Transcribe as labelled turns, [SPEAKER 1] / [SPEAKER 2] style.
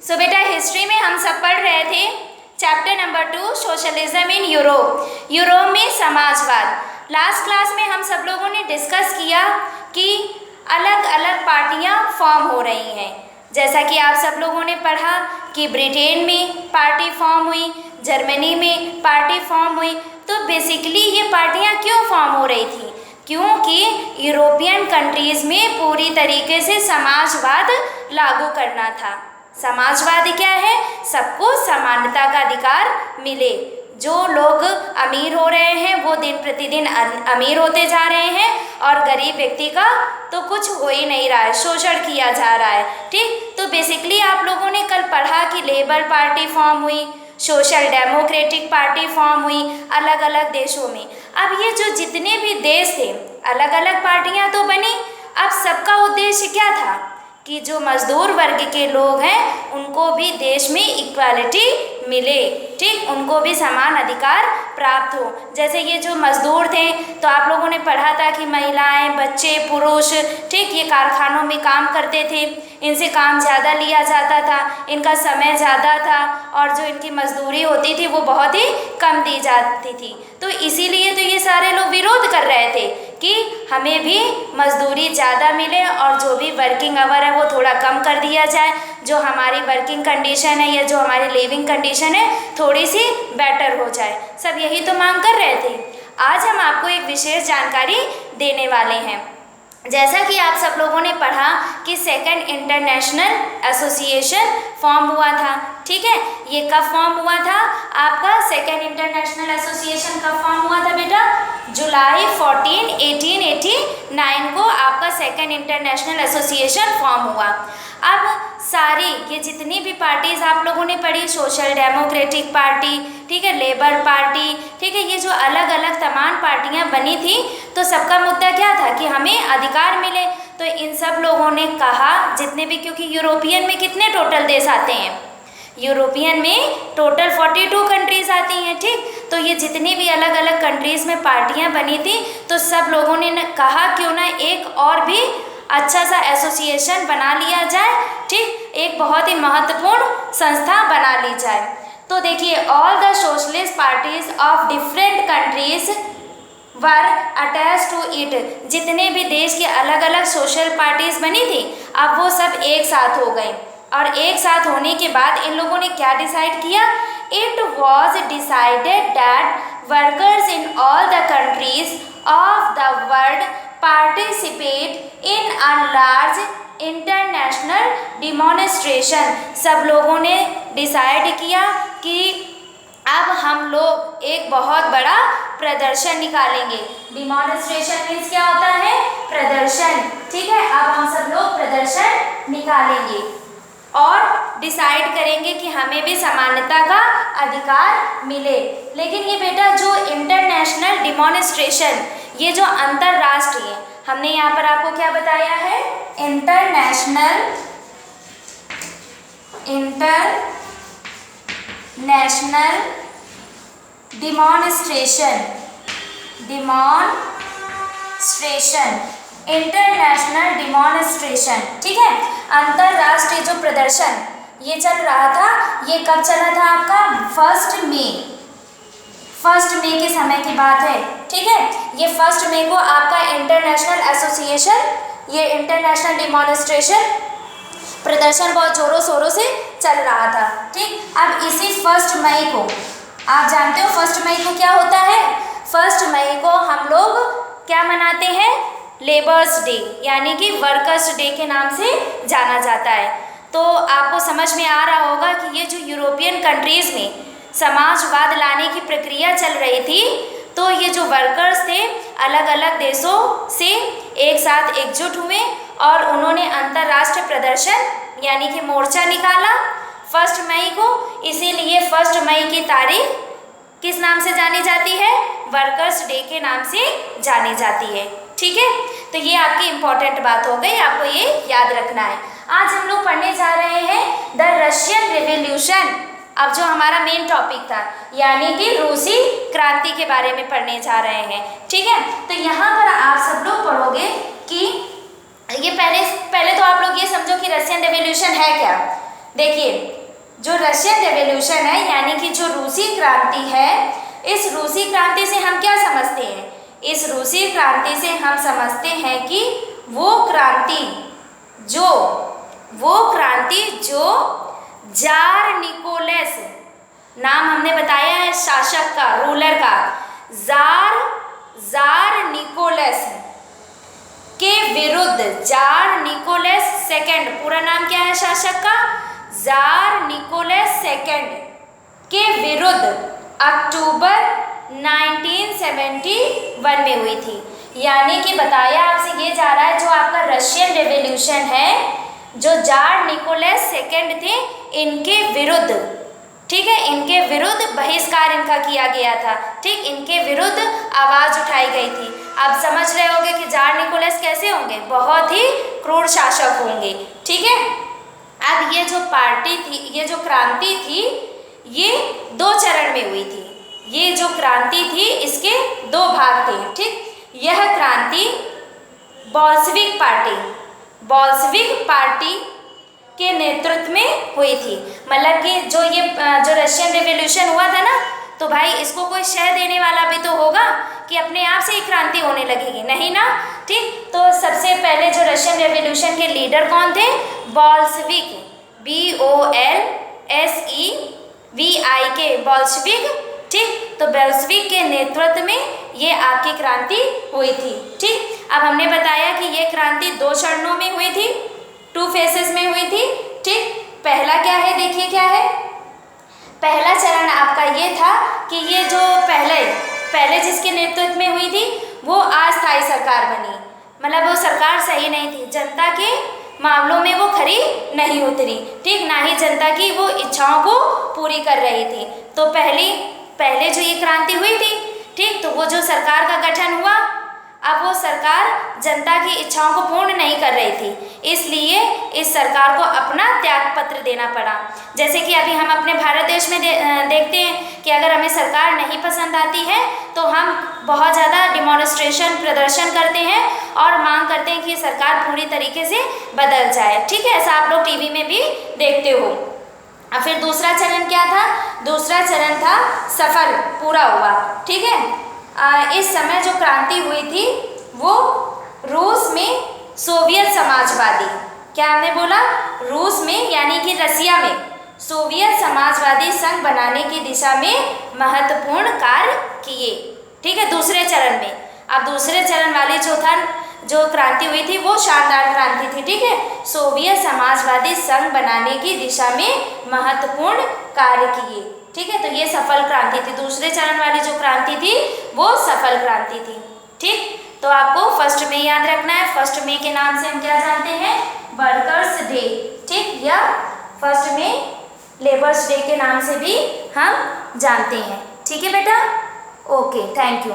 [SPEAKER 1] सो बेटा हिस्ट्री में हम सब पढ़ रहे थे chapter number 2 socialism in Europe. Europe में समाजवाद। लास्ट क्लास में हम सब लोगों ने डिस्कस किया कि अलग अलग पार्टियां फॉर्म हो रही हैं। जैसा कि आप सब लोगों ने पढ़ा कि ब्रिटेन में पार्टी फॉर्म हुई, जर्मनी में पार्टी फॉर्म हुई। तो बेसिकली ये पार्टियां क्यों फॉर्म हो रही थी? क्योंकि यूरोपियन कंट्रीज़ में पूरी तरीके से समाजवाद लागू करना था। समाजवाद क्या है? सबको समानता का अधिकार मिले। जो लोग अमीर हो रहे हैं वो दिन प्रतिदिन अमीर होते जा रहे हैं और गरीब व्यक्ति का तो कुछ हो ही नहीं रहा है, शोषण किया जा रहा है। ठीक, तो बेसिकली आप लोगों ने कल पढ़ा कि लेबर पार्टी फॉर्म हुई, सोशल डेमोक्रेटिक पार्टी फॉर्म हुई अलग अलग देशों में। अब ये जो जितने भी देश थे अलग अलग पार्टियां तो बनी। अब सबका उद्देश्य क्या था कि जो मजदूर वर्ग के लोग हैं उनको भी देश में इक्वालिटी मिले। ठीक, उनको भी समान अधिकार प्राप्त हो। जैसे ये जो मजदूर थे तो आप लोगों ने पढ़ा था कि महिलाएं, बच्चे, पुरुष, ठीक, ये कारखानों में काम करते थे। इनसे काम ज़्यादा लिया जाता था, इनका समय ज़्यादा था और जो इनकी मजदूरी होती थी वो बहुत ही कम दी जाती थी। तो इसीलिए तो ये सारे लोग विरोध कर रहे थे कि हमें भी मजदूरी ज़्यादा मिले और जो भी वर्किंग आवर है वो थोड़ा कम कर दिया जाए। जो हमारी वर्किंग कंडीशन है या जो हमारी लिविंग कंडीशन है थोड़ी सी बेटर हो जाए। सब यही तो मांग कर रहे थे। आज हम आपको एक विशेष जानकारी देने वाले हैं। जैसा कि आप सब लोगों ने पढ़ा कि सेकंड इंटरनेशनल एसोसिएशन फॉर्म हुआ था। ठीक है, ये कब फॉर्म हुआ था? आपका सेकंड इंटरनेशनल एसोसिएशन कब फॉर्म हुआ था बेटा? जुलाई 14, 1889 को आपका सेकंड इंटरनेशनल एसोसिएशन फॉर्म हुआ। अब सारी ये जितनी भी पार्टीज आप लोगों ने पढ़ी, सोशल डेमोक्रेटिक पार्टी, ठीक है, लेबर पार्टी, ठीक है, ये जो अलग अलग तमाम पार्टियां बनी थी तो सबका मुद्दा क्या था कि हमें अधिकार मिले। तो इन सब लोगों ने कहा, जितने भी, क्योंकि यूरोपियन में कितने टोटल देश आते हैं? यूरोपियन में टोटल 42 कंट्रीज आती हैं। ठीक, तो ये जितनी भी अलग अलग कंट्रीज़ में पार्टियां बनी थी तो सब लोगों ने कहा क्यों ना एक और भी अच्छा सा एसोसिएशन बना लिया जाए। ठीक, एक बहुत ही महत्वपूर्ण संस्था बना ली जाए। तो देखिए, all the socialist parties of different countries were attach to it. जितने भी देश की अलग अलग सोशल पार्टीज बनी थी अब वो सब एक साथ हो गए। और एक साथ होने के बाद इन लोगों ने क्या डिसाइड किया? It was decided that workers in all the countries of the world participate in a large international demonstration. सब लोगों ने डिसाइड किया कि अब हम लोग एक बहुत बड़ा प्रदर्शन निकालेंगे। डिमॉन्स्ट्रेशन मीन्स क्या होता है? प्रदर्शन। ठीक है, अब हम सब लोग प्रदर्शन निकालेंगे और डिसाइड करेंगे कि हमें भी समानता का अधिकार मिले। लेकिन ये बेटा जो इंटरनेशनल डिमॉन्स्ट्रेशन, ये जो अंतरराष्ट्रीय, हमने यहाँ पर आपको क्या बताया है? International demonstration, international demonstration. ठीक है, अंतरराष्ट्रीय जो प्रदर्शन ये चल रहा था, ये कब चला था आपका? 1 मई के समय की बात है। ठीक है, ये 1 मई को आपका इंटरनेशनल एसोसिएशन, ये इंटरनेशनल डिमॉन्स्ट्रेशन प्रदर्शन बहुत जोरों शोरों से चल रहा था। ठीक, अब इसी 1 मई को आप जानते हो 1 मई को क्या होता है? 1 मई को हम लोग क्या मनाते हैं? लेबर्स डे, यानी कि वर्कर्स डे के नाम से जाना जाता है। तो आपको समझ में आ रहा होगा कि ये जो यूरोपियन कंट्रीज़ में समाजवाद लाने की प्रक्रिया चल रही थी तो ये जो वर्कर्स थे अलग अलग देशों से एक साथ एकजुट हुए और उन्होंने अंतर्राष्ट्रीय प्रदर्शन यानी कि मोर्चा निकाला 1 मई को। इसीलिए 1 मई की तारीख किस नाम से जानी जाती है? वर्कर्स डे के नाम से जानी जाती है। ठीक है, तो ये आपकी इम्पोर्टेंट बात हो गई, आपको ये याद रखना है। आज हम लोग पढ़ने जा रहे हैं द रशियन रिवॉल्यूशन। अब जो हमारा मेन टॉपिक था यानी कि रूसी क्रांति के बारे में पढ़ने जा रहे हैं। ठीक है, तो यहाँ पर आप सब लोग पढ़ोगे कि ये पहले तो आप लोग ये समझो कि रशियन रिवॉल्यूशन है क्या। देखिए, जो रशियन रेवोल्यूशन है यानी कि जो रूसी क्रांति है, इस रूसी क्रांति से हम क्या समझते हैं? इस रूसी क्रांति से हम समझते हैं कि वो क्रांति जो जार निकोलस, नाम हमने बताया है शासक का, रूलर का, जार निकोलस के विरुद्ध, जार निकोलस सेकंड, पूरा नाम क्या है शासक का? जार निकोलस सेकंड के विरुद्ध अक्टूबर 1971 में हुई थी। यानी कि बताया आपसे ये जा रहा है, जो आपका रशियन रेवोल्यूशन है, जो जार निकोलस सेकंड थे, इनके विरुद्ध, ठीक है, इनके विरुद्ध बहिष्कार इनका किया गया था, ठीक, इनके विरुद्ध आवाज़ उठाई गई थी। आप समझ रहे होंगे कि जार निकोलस कैसे होंगे? बहुत ही क्रूर शासक होंगे, ठीक है। अब ये जो पार्टी थी, ये जो क्रांति थी, ये 2 चरण में हुई थी। ये जो क्रांति थी इसके 2 भाग थे, ठीक। यह क्रांति बोल्शेविक पार्टी के नेतृत्व में हुई थी। मतलब कि जो रशियन रेवोल्यूशन हुआ था ना, तो भाई इसको कोई शह देने वाला भी तो होगा कि अपने आप से ही क्रांति होने लगेगी, नहीं ना, ठीक। तो सबसे पहले जो रशियन रेवोल्यूशन के लीडर कौन थे? बोल्शेविक, BOLSEVIK, बोल्शेविक, ठीक। तो बोल्शेविक के नेतृत्व में ये आपकी क्रांति हुई थी, ठीक। अब हमने बताया कि ये क्रांति 2 चरणों में हुई थी, 2 फेसेस में हुई थी, ठीक। पहला क्या है, देखिए क्या है। पहला चरण आपका ये था कि ये जो पहले जिसके नेतृत्व में हुई थी, वो अस्थायी सरकार बनी। मतलब वो सरकार सही नहीं थी, जनता के मामलों में वो खरी नहीं उतरी, ठीक, ना ही जनता की वो इच्छाओं को पूरी कर रही थी। तो पहले जो ये क्रांति हुई थी, ठीक, तो वो जो सरकार का गठन हुआ, अब वो सरकार जनता की इच्छाओं को पूर्ण नहीं कर रही थी, इसलिए इस सरकार को अपना त्याग पत्र देना पड़ा। जैसे कि अभी हम अपने भारत देश में देखते हैं कि अगर हमें सरकार नहीं पसंद आती है तो हम बहुत ज़्यादा डिमॉन्स्ट्रेशन, प्रदर्शन करते हैं और मांग करते हैं कि सरकार पूरी तरीके से बदल जाए, ठीक है। ऐसा आप लोग टीवी में भी देखते हो। अब फिर दूसरा चरण क्या था? दूसरा चरण था सफल, पूरा हुआ, ठीक है। इस समय जो क्रांति हुई थी वो रूस में सोवियत समाजवादी, क्या हमने बोला? रूस में यानी कि रसिया में सोवियत समाजवादी संघ बनाने की दिशा में महत्वपूर्ण कार्य किए, ठीक है, दूसरे चरण में। अब दूसरे चरण वाली जो क्रांति हुई थी वो शानदार क्रांति थी, ठीक है। सोवियत समाजवादी संघ बनाने की दिशा में महत्वपूर्ण कार्य किए, ठीक है। तो ये सफल क्रांति थी। दूसरे चरण वाली जो क्रांति थी वो सफल क्रांति थी, ठीक। तो आपको 1 मई याद रखना है। 1 मई के नाम से हम क्या जानते हैं? वर्कर्स डे, ठीक, या 1 मई लेबर्स डे के नाम से भी हम जानते हैं, ठीक है बेटा। Okay, thank you.